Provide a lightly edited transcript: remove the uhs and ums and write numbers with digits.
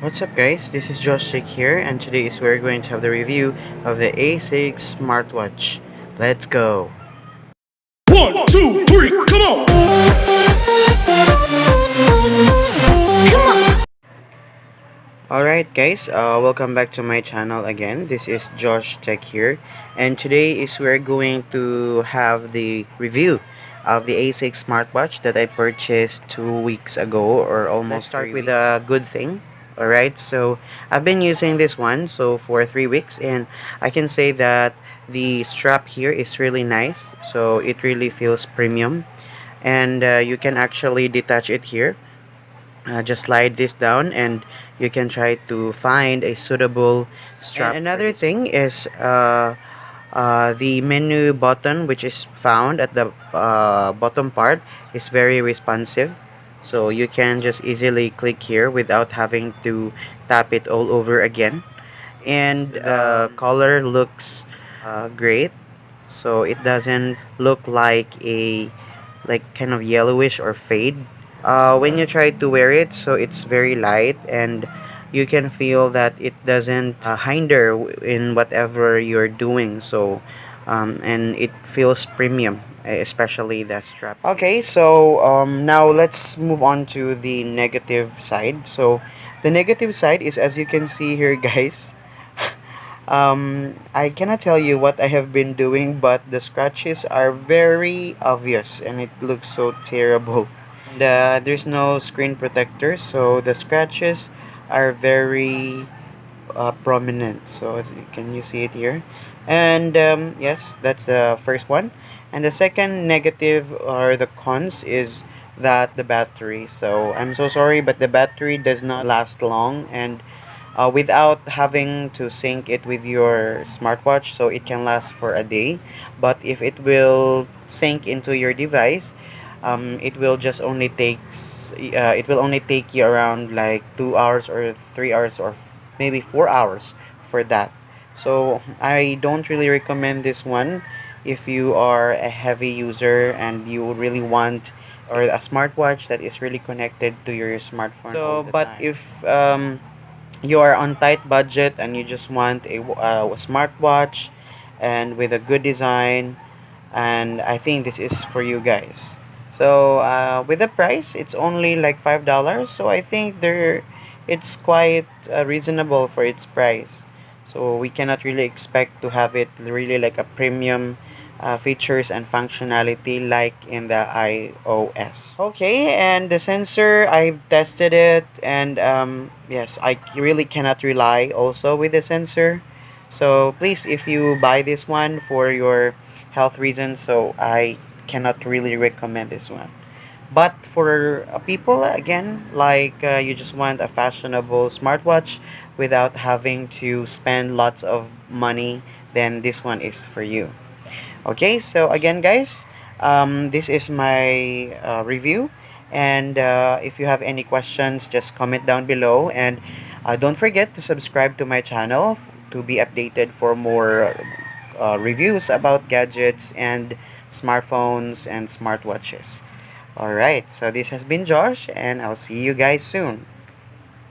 What's up guys, this is Josh Chick here, and today is we're going to have the review of the A6 Smartwatch. Let's go! 1, 2, 3, come on! Alright guys, welcome back to my channel again. This is Josh Tech here, and today is we're going to have the review of the A6 smartwatch that I purchased 2 weeks ago, or almost. Let's start with a good thing. Alright, so I've been using this one for 3 weeks, and I can say that the strap here is really nice, so it really feels premium, and you can actually detach it here. Just slide this down and you can try to find a suitable strap. And another thing is the menu button, which is found at the bottom part, is very responsive, so you can just easily click here without having to tap it all over again. And the color looks great, so it doesn't look like a kind of yellowish or fade when you try to wear it. So it's very light, and you can feel that it doesn't hinder in whatever you're doing. So and it feels premium, especially the strap. Okay, so now let's move on to the negative side. So the negative side is, as you can see here guys, I cannot tell you what I have been doing, but the scratches are very obvious and it looks so terrible. And there's no screen protector, so the scratches are very prominent. So can you see it here? And yes, that's the first one. And the second negative, or the cons, is that the battery. So I'm so sorry, but the battery does not last long, and without having to sync it with your smartwatch, so it can last for a day. But if it will sync into your device, it will just only it will only take you around like 2 hours or 3 hours or maybe 4 hours for that. So I don't really recommend this one if you are a heavy user and you really want, or a smartwatch that is really connected to your smartphone. So but if you are on tight budget and you just want a smartwatch and with a good design, and I think this is for you guys. So with the price, it's only like $5, so I think it's quite reasonable for its price. So we cannot really expect to have it really like a premium features and functionality like in the iOS. Okay, and the sensor, I've tested it, and yes, I really cannot rely also with the sensor. So please, if you buy this one for your health reasons, so I cannot really recommend this one. But for people, again, like you just want a fashionable smartwatch without having to spend lots of money, then this one is for you. Okay, so again guys, this is my review, and if you have any questions, just comment down below, and don't forget to subscribe to my channel to be updated for more reviews about gadgets and smartphones and smartwatches. Alright, so this has been Josh, and I'll see you guys soon.